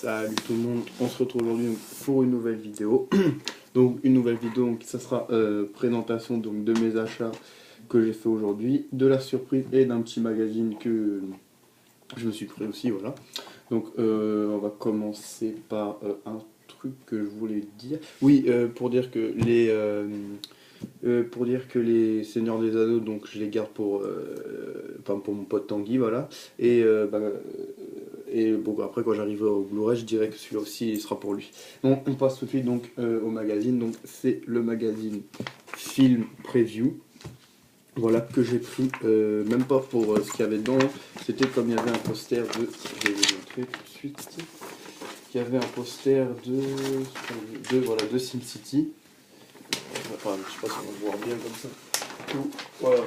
Salut tout le monde, on se retrouve aujourd'hui pour une nouvelle vidéo. Donc une nouvelle vidéo, donc, ça sera présentation donc, de mes achats que j'ai fait aujourd'hui, de la surprise et d'un petit magazine que je me suis pris aussi, voilà. Donc on va commencer par un truc que je voulais dire. Oui, pour dire que les Seigneurs des Anneaux, donc je les garde pour, enfin, pour mon pote Tanguy, voilà. Et bon, après, quand j'arriverai au Blu-ray, je dirais que celui-là aussi, il sera pour lui. Donc, on passe tout de suite donc, au magazine. Donc, c'est le magazine Film Preview. Voilà, que j'ai pris, même pas pour ce qu'il y avait dedans. C'était comme il y avait un poster de. Je vais vous montrer tout de suite. Il y avait un poster de SimCity. Enfin, je sais pas si on va voir bien comme ça. Voilà,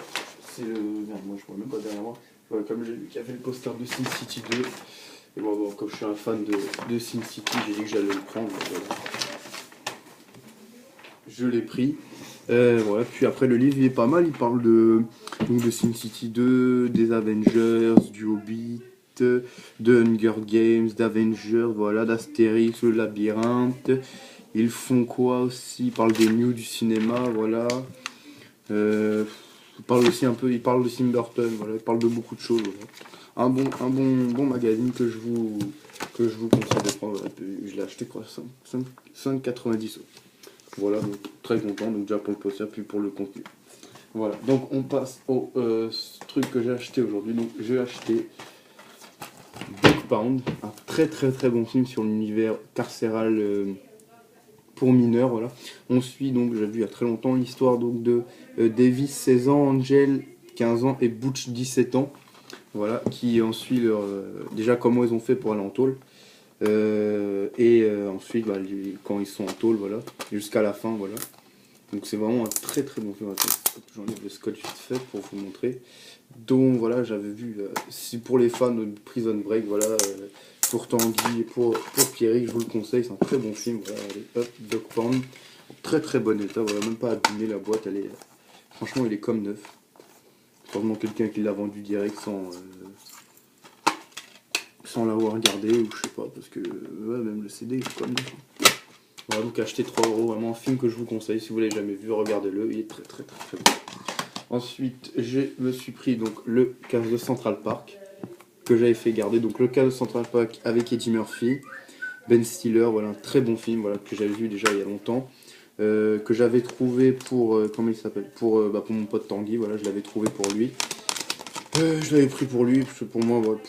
c'est le. Merde, moi je vois même pas derrière moi. Voilà, comme j'ai vu qu'il y avait le poster de SimCity 2. Et bon, comme je suis un fan de SimCity, j'ai dit que j'allais le prendre. Voilà. Je l'ai pris. Voilà. Puis après, le livre il est pas mal. Il parle donc de SimCity 2, des Avengers, du Hobbit, de Hunger Games, d'Avengers, voilà, d'Astérix, le labyrinthe. Ils font quoi aussi? Ils parlent des news du cinéma, voilà. Il parle aussi un peu, il parle de Tim Burton, voilà. Il parle de beaucoup de choses. Voilà. Un bon magazine que je vous conseille de prendre. Je l'ai acheté quoi, 5,90 €. Voilà, donc très content, donc déjà pour le poster, puis pour le contenu. Voilà, donc on passe au truc que j'ai acheté aujourd'hui. Donc j'ai acheté Dogpound, un très bon film sur l'univers carcéral pour mineurs. Voilà. On suit donc, j'ai vu il y a très longtemps, l'histoire donc de Davis 16 ans, Angel 15 ans et Butch 17 ans. Voilà, qui ensuite déjà comment ils ont fait pour aller en tôle. Ensuite, bah, quand ils sont en tôle, voilà, jusqu'à la fin, voilà. Donc c'est vraiment un très bon film. J'enlève le scotch vite fait pour vous montrer. Donc voilà, j'avais vu, si pour les fans de Prison Break, voilà, pour Tanguy et pour Pierrick, je vous le conseille, c'est un très bon film. Voilà, allez, hop, Dogpound, très bon état, voilà, même pas abîmé, la boîte, elle est, franchement, il est comme neuf. Probablement quelqu'un qui l'a vendu direct sans l'avoir regardé, ou je sais pas, parce que ouais, même le CD est comme neuf. Voilà, donc acheter 3 €, vraiment un film que je vous conseille, si vous l'avez jamais vu, regardez-le, il est très bon. Ensuite, je me suis pris donc le Casse de Central Park, que j'avais fait garder, donc le Casse de Central Park avec Eddie Murphy, Ben Stiller, voilà, un très bon film, voilà, que j'avais vu déjà il y a longtemps, que j'avais trouvé pour, comment il s'appelle, pour mon pote Tanguy, voilà, je l'avais trouvé pour lui. Je l'avais pris pour lui, parce que pour moi, voilà,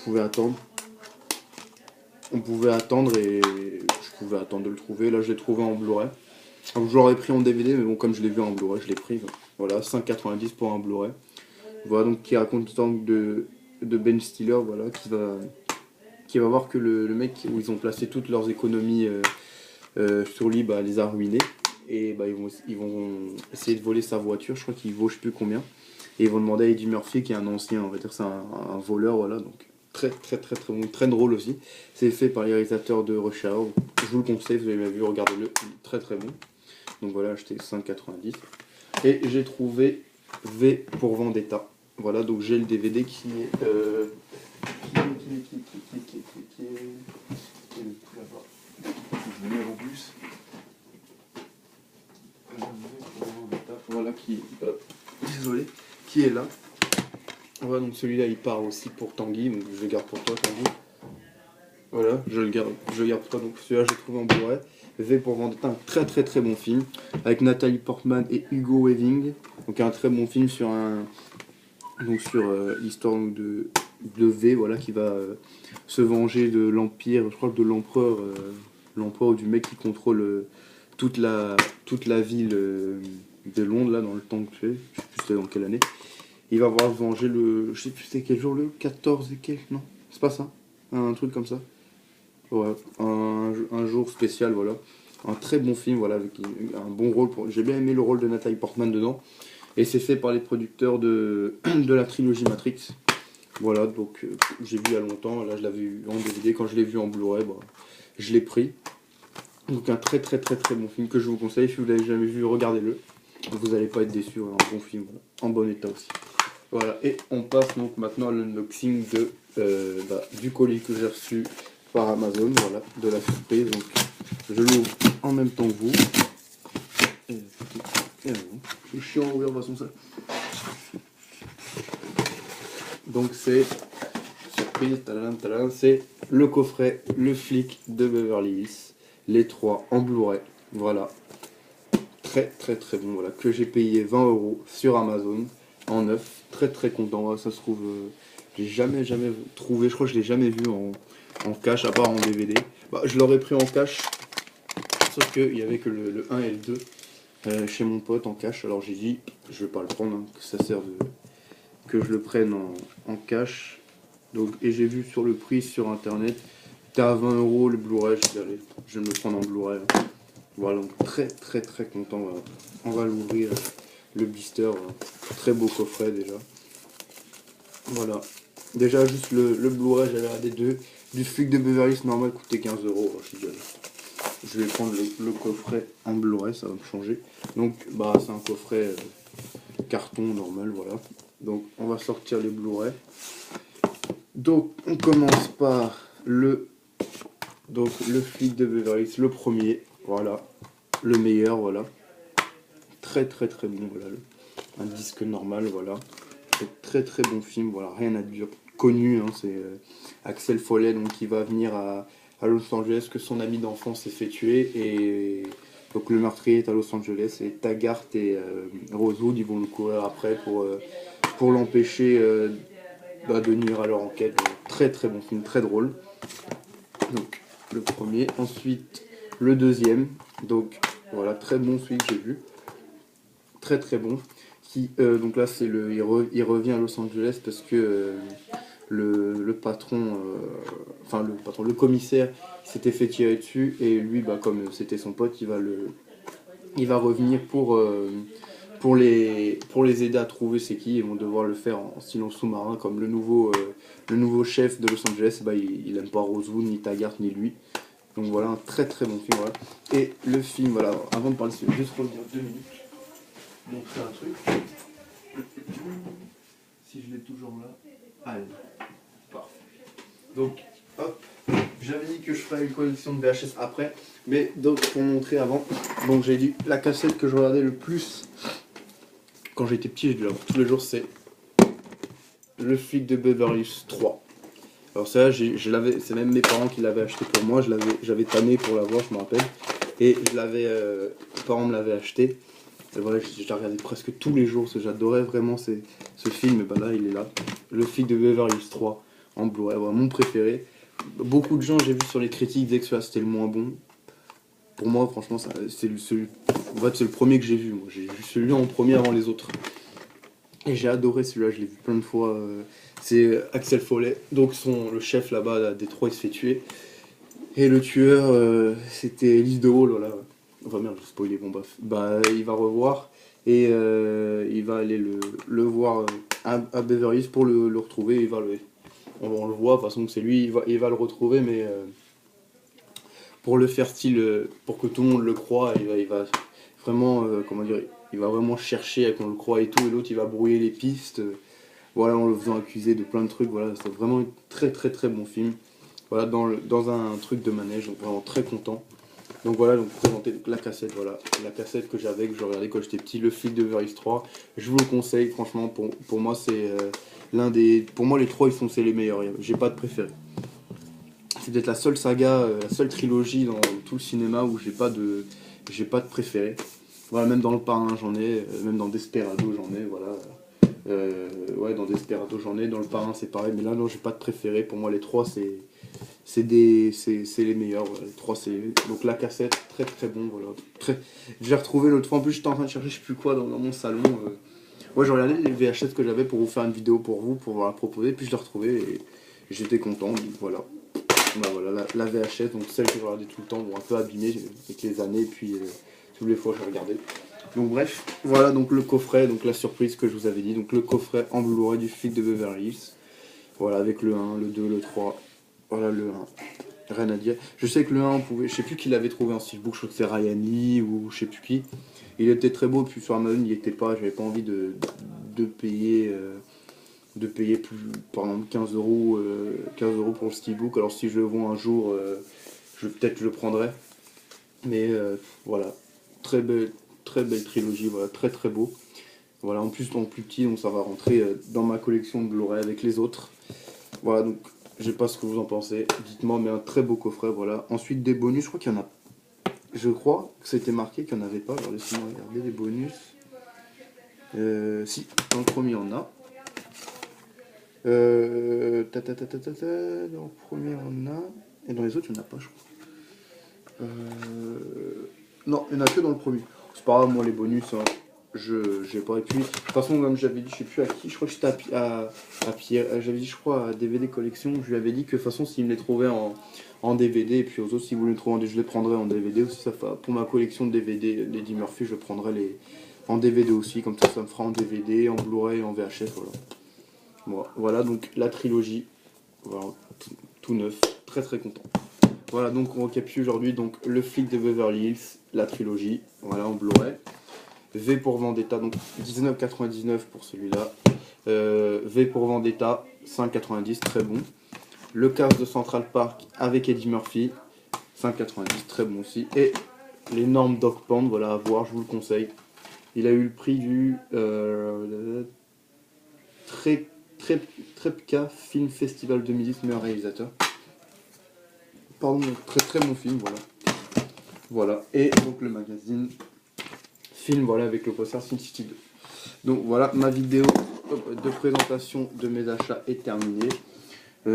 on pouvait attendre et je pouvais attendre de le trouver. Là, je l'ai trouvé en Blu-ray. Donc, je l'aurais pris en DVD, mais bon, comme je l'ai vu en Blu-ray, je l'ai pris. Voilà, 5,90 € pour un Blu-ray. Voilà, donc qui raconte l'histoire de Ben Stiller, voilà, qui va voir que le mec où ils ont placé toutes leurs économies sur lui, bah, les a ruinés. Et bah, ils vont essayer de voler sa voiture, je crois qu'il vaut je sais plus combien. Et ils vont demander à Eddie Murphy, qui est un ancien, on va dire c'est un voleur, voilà, donc très bon, très drôle aussi. C'est fait par les réalisateurs de Rush Hour. Je vous le conseille, vous avez bien vu, regardez-le, très bon. Donc voilà, acheté 5,90 €. Et j'ai trouvé V pour Vendetta. Voilà, donc j'ai le DVD qui est voilà, désolé, qui est là. Voilà, donc celui-là il part aussi pour Tanguy, donc je le garde pour toi Tanguy. Voilà, je le garde pour toi, donc celui-là j'ai trouvé en Blu-ray. V pour Vendetta, un très bon film, avec Nathalie Portman et Hugo Weaving. Donc un très bon film sur l'histoire de V, voilà, qui va se venger de l'Empire, je crois que de l'empereur ou du mec qui contrôle toute la ville de Londres, là, dans le temps que tu es, je sais plus c'était dans quelle année. Il va voir venger je sais plus c'était quel jour, le 14 et quelques, non, c'est pas ça, un truc comme ça. Ouais, un jour spécial, voilà. Un très bon film, voilà, avec un bon rôle. J'ai bien aimé le rôle de Nathalie Portman dedans. Et c'est fait par les producteurs de la trilogie Matrix. Voilà, donc j'ai vu il y a longtemps. Là, je l'avais vu en DVD. Quand je l'ai vu en Blu-ray, bah, je l'ai pris. Donc un très bon film que je vous conseille. Si vous l'avez jamais vu, regardez-le. Vous n'allez pas être déçus. Un bon film, voilà. En bon état aussi. Voilà, et on passe donc maintenant à l'unboxing du colis que j'ai reçu par Amazon, voilà, de la surprise. Donc je l'ouvre en même temps que vous. Et c'est chiant à ouvrir de toute façon ça. Donc c'est surprise, c'est le coffret, le flic de Beverly Hills, les 3 en Blu-ray, voilà. Très très très bon, voilà, que j'ai payé 20 € sur Amazon en neuf, très très content, voilà, ça se trouve, j'ai jamais trouvé, je crois que je l'ai jamais vu en cash, à part en DVD. Bah, je l'aurais pris en cash, sauf qu'il n'y avait que le 1 et le 2 chez mon pote en cash, alors j'ai dit, je vais pas le prendre, hein, que ça sert que je le prenne en cash. Donc, et j'ai vu sur le prix sur internet, t'es à 20 € le Blu-ray, je dis allez, je vais me le prendre en Blu-ray. Hein. Voilà, donc très très très content. Voilà. On va l'ouvrir, le blister. Voilà. Très beau coffret déjà. Voilà. Déjà juste le Blu-ray, j'avais regardé du flic de Beverly Hills normal coûtait 15 €. Je dis allez, je vais prendre le coffret en Blu-ray, ça va me changer. Donc bah c'est un coffret carton normal, voilà. Donc on va sortir les Blu-ray. Donc on commence par le flic de Beverly Hills, le premier, voilà, le meilleur, voilà, très très très bon, voilà, un disque normal, voilà, très très bon film, voilà, rien à dire, connu, hein, c'est Axel Foley, donc qui va venir à Los Angeles, que son ami d'enfance s'est fait tuer, et donc le meurtrier est à Los Angeles, et Taggart et Rosewood, ils vont le courir après pour l'empêcher de nuire à leur enquête. Très très bon film, très drôle. Donc le premier, ensuite le deuxième, donc voilà, très bon celui que j'ai vu, très très bon. Donc là c'est il revient à Los Angeles parce que le patron, le commissaire s'était fait tirer dessus et lui, bah, comme c'était son pote, il va revenir pour les aider à trouver c'est qui. Ils vont devoir le faire en silence sous-marin, comme le nouveau chef de Los Angeles, bah, il aime pas Rosewood, ni Taggart, ni lui. Donc voilà, un très très bon film. Voilà. Et le film, voilà, avant de parler de juste revenir 2 minutes, montrer un truc. Si je l'ai toujours là. Allez, parfait. Donc, hop, j'avais dit que je ferais une collection de VHS après, mais donc pour montrer avant, donc j'ai dit la cassette que je regardais le plus quand j'étais petit, j'ai dû la voir tous les jours, c'est le flic de Beverly Hills 3. Alors ça, c'est même mes parents qui l'avaient acheté pour moi, j'avais tanné pour l'avoir, je me rappelle, et mes parents me l'avaient acheté. Et voilà, je l'ai regardé presque tous les jours, parce que j'adorais vraiment ce film, et ben là, il est là. Le flic de Beverly Hills 3 en Blu-ray, voilà, mon préféré. Beaucoup de gens, j'ai vu sur les critiques, disaient que c'était le moins bon. Pour moi, franchement, c'est le premier que j'ai vu. Moi. J'ai vu celui-là en premier avant les autres. Et j'ai adoré celui-là, je l'ai vu plein de fois. C'est Axel Foley, donc le chef là-bas à Détroit, il se fait tuer. Et le tueur, c'était Elise de Hall, voilà. Enfin merde, j'ai spoilé, bon bref. Bah, il va revoir et il va aller le voir à Beverly Hills pour le retrouver. On le voit, de toute façon, c'est lui, il va le retrouver, mais pour le faire style, pour que tout le monde le croie, il va vraiment, comment dire, il va vraiment chercher à qu'on le croie et tout, et l'autre il va brouiller les pistes, voilà, en le faisant accuser de plein de trucs, voilà, c'est vraiment un très très très bon film, voilà, dans un truc de manège, donc vraiment très content. Donc voilà, donc présenter la cassette, voilà, la cassette que je regardais quand j'étais petit, le flic de Beverly Hills 3, je vous le conseille, franchement, pour moi c'est pour moi les trois c'est les meilleurs, j'ai pas de préféré. C'est peut-être la seule saga, la seule trilogie dans tout le cinéma où j'ai pas de préféré. Voilà, même dans Le Parrain j'en ai, même dans Desperado j'en ai, voilà. Ouais, dans Desperado j'en ai, dans Le Parrain c'est pareil, mais là non, j'ai pas de préféré. Pour moi les trois c'est les meilleurs, voilà. Les trois c'est donc la cassette, très très bon, voilà. J'ai retrouvé l'autre fois, en plus j'étais en train de chercher je sais plus quoi dans mon salon. Ouais, j'ai regardé les VHS que j'avais pour vous faire une vidéo pour vous, pour la proposer, puis je l'ai retrouvé et j'étais content, donc voilà. Bah voilà, la VHS, donc celle que je regardais tout le temps, bon, un peu abîmée avec les années, et puis toutes les fois je regardais. Donc bref, voilà donc le coffret, donc la surprise que je vous avais dit, donc le coffret en Blu-ray du flic de Beverly Hills. Voilà, avec le 1, le 2, le 3, voilà le 1. Rien à dire. Je sais que le 1, on pouvait, je sais plus qui l'avait trouvé en steelbook, je crois que c'est Ryan Lee ou je sais plus qui. Il était très beau, puis sur Amazon il était pas, j'avais pas envie de payer de payer plus, par exemple 15 euros, 15 € pour le steelbook. Alors si je le vois un jour, peut-être je le prendrai. Mais voilà, très belle trilogie, voilà, très très beau. Voilà, en plus en plus petit, donc ça va rentrer dans ma collection de Blu-ray avec les autres. Voilà, donc je sais pas ce que vous en pensez, dites-moi, mais un très beau coffret, voilà. Ensuite des bonus, je crois qu'il y en a. Je crois que c'était marqué qu'il n'y en avait pas, alors laissez-moi regarder les bonus. Si, dans le premier on a. Dans le premier on a. Et dans les autres il n'y en a pas, je crois. Non, il n'y en a que dans le premier. C'est pas grave, moi les bonus, hein, j'ai pas. Et puis, de toute façon, comme j'avais dit, je sais plus à qui, je crois que c'était à Pierre, j'avais dit, je crois, à DVD Collection, je lui avais dit que de toute façon, s'il me les trouvait en DVD, et puis aux autres, s'ils voulaient les trouver en DVD, je les prendrais en DVD aussi. Pour ma collection de DVD Lady Murphy, je prendrais en DVD aussi, comme ça me fera en DVD, en Blu-ray, en VHS, voilà. Bon, voilà donc la trilogie, voilà, tout neuf, très très content. Voilà, donc on récapitule aujourd'hui donc le flic de Beverly Hills, la trilogie, voilà en Blu-ray. V pour Vendetta, donc 19,99 pour celui-là. V pour Vendetta, 5,90, très bon. Le cast de Central Park avec Eddie Murphy, 5,90, très bon aussi. Et l'énorme Dog Pound, voilà à voir, je vous le conseille. Il a eu le prix du Trepka Film Festival 2010, meilleur réalisateur. Pardon, très très bon film, voilà. Voilà, et donc le magazine film, voilà, avec le poster Sin City 2. Donc voilà, ma vidéo de présentation de mes achats est terminée.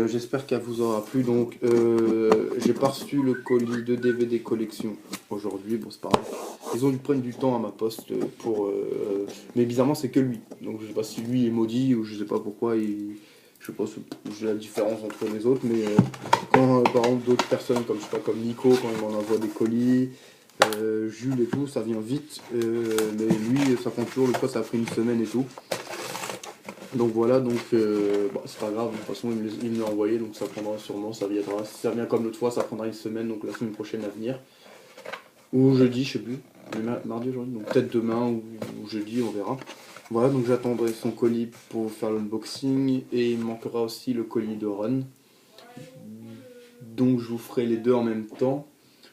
J'espère qu'elle vous aura plu. Donc j'ai pas reçu le colis de DVD collection aujourd'hui, bon c'est pas grave. Ils ont dû prendre du temps à ma poste mais bizarrement c'est que lui. Donc je sais pas si lui est maudit ou je sais pas pourquoi je sais pas si j'ai la différence entre les autres, mais quand par exemple d'autres personnes comme je sais pas comme Nico, quand il m'en envoie des colis, Jules et tout, ça vient vite, mais lui ça prend toujours, le fois ça a pris une semaine et tout. Donc voilà, donc c'est pas grave, de toute façon il me l'a envoyé, donc ça prendra sûrement, ça viendra. Si ça vient comme l'autre fois, ça prendra une semaine, donc la semaine prochaine à venir. Ou jeudi, je sais plus, mardi aujourd'hui, donc peut-être demain ou jeudi, on verra. Voilà, donc j'attendrai son colis pour faire l'unboxing, et il me manquera aussi le colis de Ron. Donc je vous ferai les deux en même temps,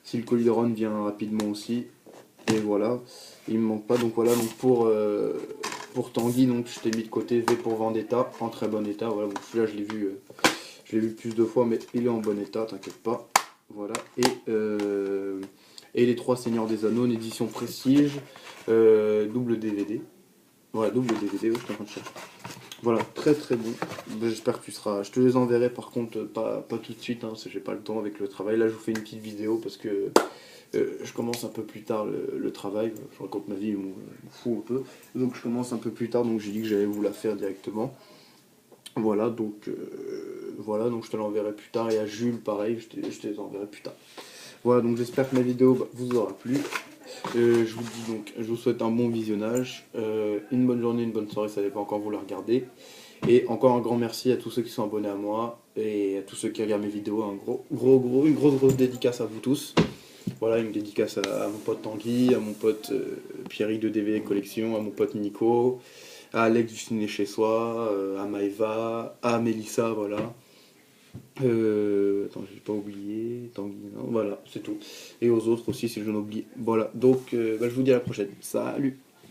si le colis de Ron vient rapidement aussi. Et voilà, il me manque pas, donc voilà, donc pour Tanguy, donc je t'ai mis de côté V pour Vendetta, en très bon état, voilà, donc celui-là je l'ai vu plus de fois, mais il est en bon état, t'inquiète pas, voilà, et les trois Seigneurs des Anneaux, une édition prestige, double DVD, voilà, double DVD, je suis en train de chercher. Voilà, très très bon, j'espère que tu seras, je te les enverrai par contre, pas tout de suite, hein, parce que j'ai pas le temps avec le travail, là je vous fais une petite vidéo parce que je commence un peu plus tard le travail, je raconte ma vie, je m'en fous un peu. Donc je commence un peu plus tard, donc j'ai dit que j'allais vous la faire directement. Voilà, donc je te l'enverrai plus tard. Et à Jules, pareil, je te les enverrai plus tard. Voilà, donc j'espère que ma vidéo vous aura plu. Je vous dis donc, je vous souhaite un bon visionnage, une bonne journée, une bonne soirée, ça dépend quand vous la regardez. Et encore un grand merci à tous ceux qui sont abonnés à moi et à tous ceux qui regardent mes vidéos. Une grosse dédicace à vous tous. Voilà, une dédicace à mon pote Tanguy, à mon pote Pierrick de DVD Collection, à mon pote Nico, à Alex du Ciné Chez Soi, à Maëva, à Mélissa, voilà. Attends, j'ai pas oublié, Tanguy, non, voilà, c'est tout. Et aux autres aussi si je l'en oublie. Voilà, donc je vous dis à la prochaine. Salut!